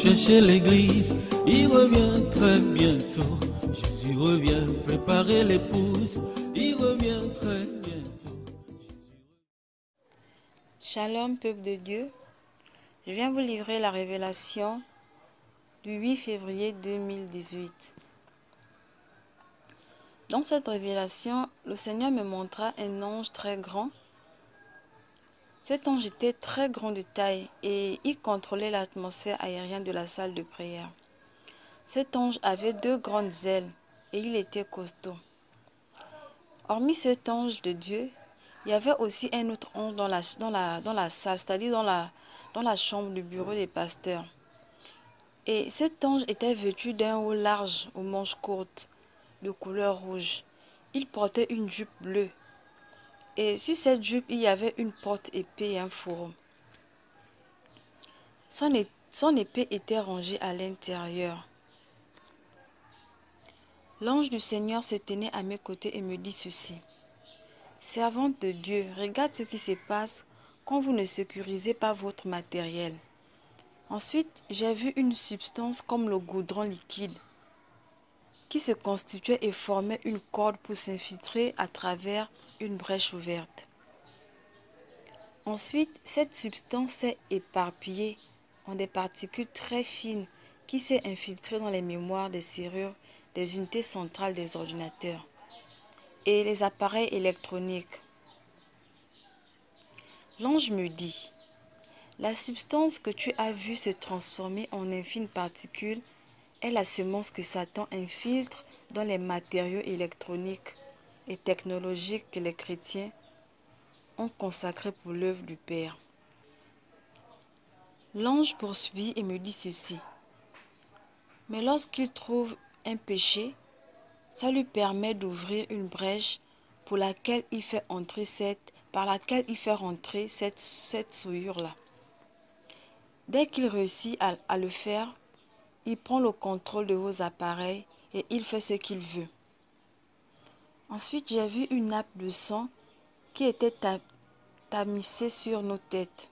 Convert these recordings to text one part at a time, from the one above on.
chercher l'église, il revient très bientôt. Jésus revient préparer l'épouse, il revient très bientôt. Shalom, peuple de Dieu. Je viens vous livrer la révélation du 8 février 2018. Dans cette révélation, le Seigneur me montra un ange très grand. Cet ange était très grand de taille et il contrôlait l'atmosphère aérienne de la salle de prière. Cet ange avait 2 grandes ailes et il était costaud. Hormis cet ange de Dieu, il y avait aussi un autre ange dans la salle, c'est-à-dire dans la chambre du bureau des pasteurs. Et cet ange était vêtu d'un haut large aux manches courtes, de couleur rouge. Il portait une jupe bleue. Et sur cette jupe, il y avait une porte épée et un fourreau. Son épée était rangée à l'intérieur. L'ange du Seigneur se tenait à mes côtés et me dit ceci. Servante de Dieu, regarde ce qui se passe quand vous ne sécurisez pas votre matériel. Ensuite, j'ai vu une substance comme le goudron liquide qui se constituait et formait une corde pour s'infiltrer à travers une brèche ouverte. Ensuite, cette substance s'est éparpillée en des particules très fines qui s'est infiltrée dans les mémoires des serrures des unités centrales des ordinateurs et les appareils électroniques. L'ange me dit, la substance que tu as vue se transformer en infimes particules est la semence que Satan infiltre dans les matériaux électroniques et technologiques que les chrétiens ont consacrés pour l'œuvre du Père. L'ange poursuit et me dit ceci. Mais lorsqu'il trouve un péché, ça lui permet d'ouvrir une brèche par laquelle il fait rentrer cette souillure-là. Dès qu'il réussit à le faire, il prend le contrôle de vos appareils et il fait ce qu'il veut. Ensuite, j'ai vu une nappe de sang qui était tamisée sur nos têtes.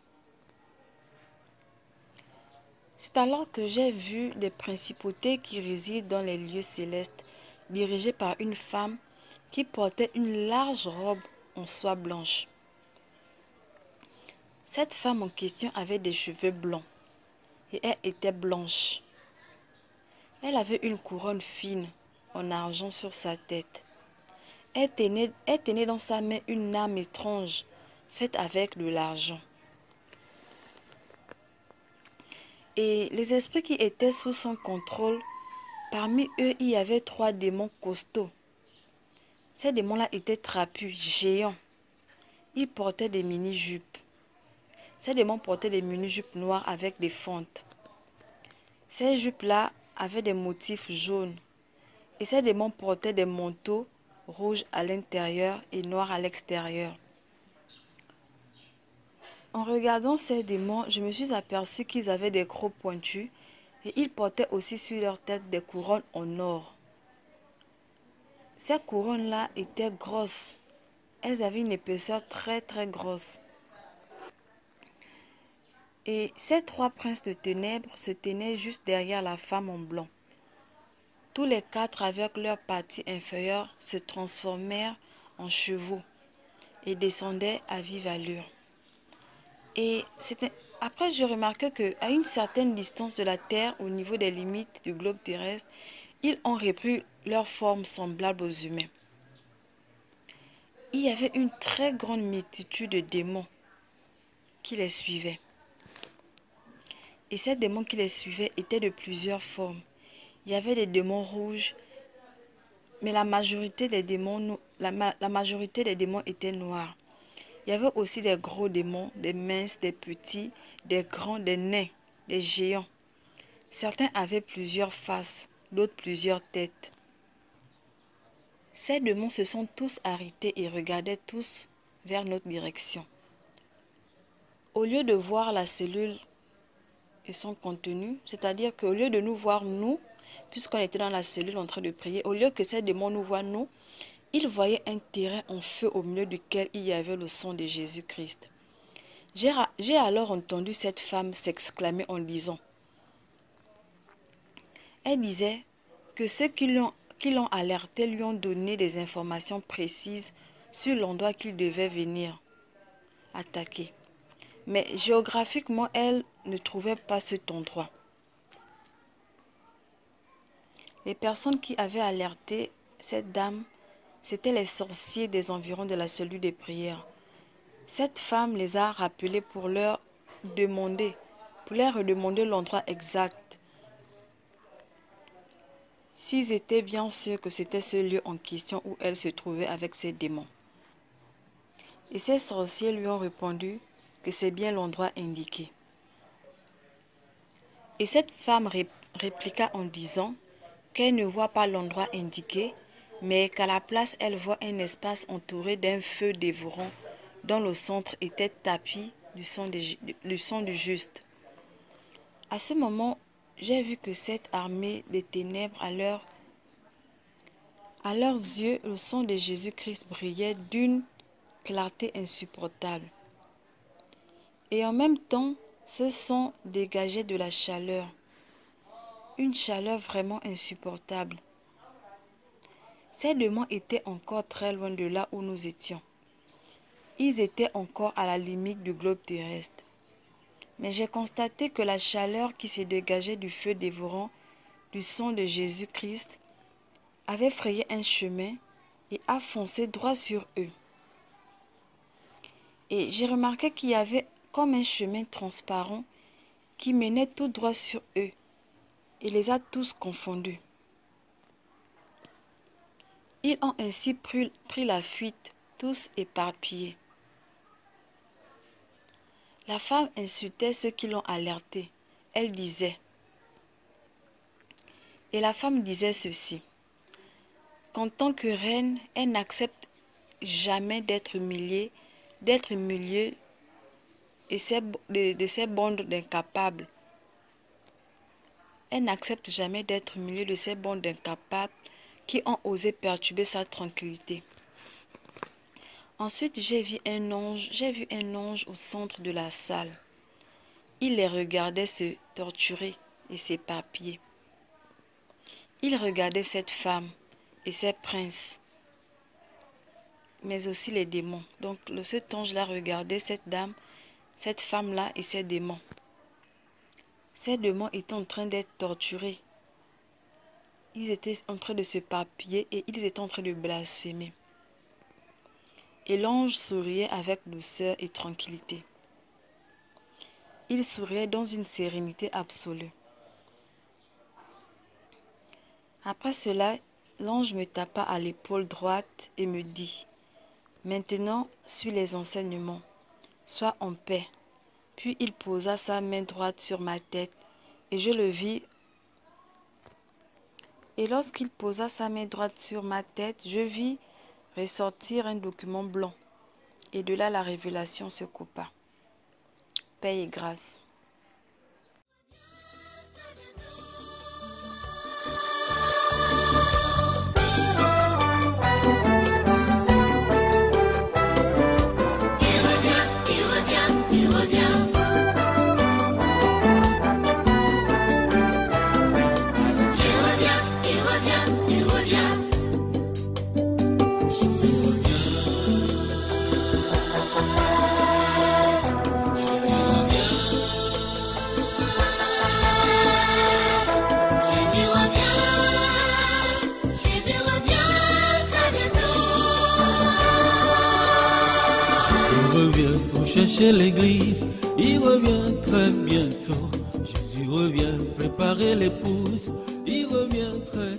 C'est alors que j'ai vu des principautés qui résident dans les lieux célestes, dirigées par une femme qui portait une large robe en soie blanche. Cette femme en question avait des cheveux blancs et elle était blanche. Elle avait une couronne fine en argent sur sa tête. Elle tenait dans sa main une âme étrange faite avec de l'argent. Et les esprits qui étaient sous son contrôle, parmi eux, il y avait 3 démons costauds. Ces démons-là étaient trapus, géants. Ils portaient des mini-jupes. Ces démons portaient des mini-jupes noires avec des fentes. Ces jupes-là avaient des motifs jaunes. Et ces démons portaient des manteaux rouges à l'intérieur et noirs à l'extérieur. En regardant ces démons, je me suis aperçu qu'ils avaient des crocs pointus et ils portaient aussi sur leur tête des couronnes en or. Ces couronnes-là étaient grosses. Elles avaient une épaisseur très très grosse. Et ces 3 princes de ténèbres se tenaient juste derrière la femme en blanc. Tous les 4 avec leur partie inférieure se transformèrent en chevaux et descendaient à vive allure. Et après, je remarquais qu'à une certaine distance de la Terre, au niveau des limites du globe terrestre, ils ont repris leur forme semblable aux humains. Il y avait une très grande multitude de démons qui les suivaient. Et ces démons qui les suivaient étaient de plusieurs formes. Il y avait des démons rouges, mais la majorité des démons étaient noirs. Il y avait aussi des gros démons, des minces, des petits, des grands, des nains, des géants. Certains avaient plusieurs faces, d'autres plusieurs têtes. Ces démons se sont tous arrêtés et regardaient tous vers notre direction. Au lieu de voir la cellule et son contenu, c'est-à-dire qu'au lieu de nous voir nous, puisqu'on était dans la cellule en train de prier, au lieu que ces démons nous voient nous, ils voyaient un terrain en feu au milieu duquel il y avait le sang de Jésus-Christ. J'ai alors entendu cette femme s'exclamer en disant, Elle disait que ceux qui l'ont alerté lui ont donné des informations précises sur l'endroit qu'il devait venir attaquer. Mais géographiquement, elle ne trouvait pas cet endroit. Les personnes qui avaient alerté cette dame, c'étaient les sorciers des environs de la cellule de prière. Cette femme les a rappelés pour leur redemander l'endroit exact. S'ils étaient bien sûrs que c'était ce lieu en question où elle se trouvait avec ses démons. Et ces sorciers lui ont répondu que c'est bien l'endroit indiqué. Et cette femme répliqua en disant qu'elle ne voit pas l'endroit indiqué, mais qu'à la place, elle voit un espace entouré d'un feu dévorant dont le centre était tapi du sang du juste. À ce moment, j'ai vu que cette armée des ténèbres, à leurs yeux, le sang de Jésus-Christ brillait d'une clarté insupportable. Et en même temps, ce sang dégageait de la chaleur, une chaleur vraiment insupportable. Ces démons étaient encore très loin de là où nous étions. Ils étaient encore à la limite du globe terrestre. Mais j'ai constaté que la chaleur qui se dégageait du feu dévorant du sang de Jésus-Christ avait frayé un chemin et a foncé droit sur eux. Et j'ai remarqué qu'il y avait comme un chemin transparent qui menait tout droit sur eux et les a tous confondus. Ils ont ainsi pris la fuite, tous éparpillés. La femme insultait ceux qui l'ont alertée. Elle disait, et la femme disait ceci, qu'en tant que reine, elle n'accepte jamais d'être humiliée de ces bandes d'incapables. Elle n'accepte jamais d'être humiliée de ces bandes d'incapables qui ont osé perturber sa tranquillité. Ensuite, j'ai vu un ange au centre de la salle. Il les regardait se torturer et s'éparpiller. Il regardait cette femme et ses princes, mais aussi les démons. Donc, cet ange-là regardait cette dame, cette femme-là et ses démons. Ces démons étaient en train d'être torturés. Ils étaient en train de se s'éparpiller et ils étaient en train de blasphémer. Et l'ange souriait avec douceur et tranquillité. Il souriait dans une sérénité absolue. Après cela, l'ange me tapa à l'épaule droite et me dit, « Maintenant, suis les enseignements, sois en paix. » Puis il posa sa main droite sur ma tête et je le vis. Et lorsqu'il posa sa main droite sur ma tête, je vis ressortir un document blanc. Et de là, la révélation se coupa. Paix et grâce. Chercher l'église, il revient très bientôt. Jésus revient préparer l'épouse, il revient très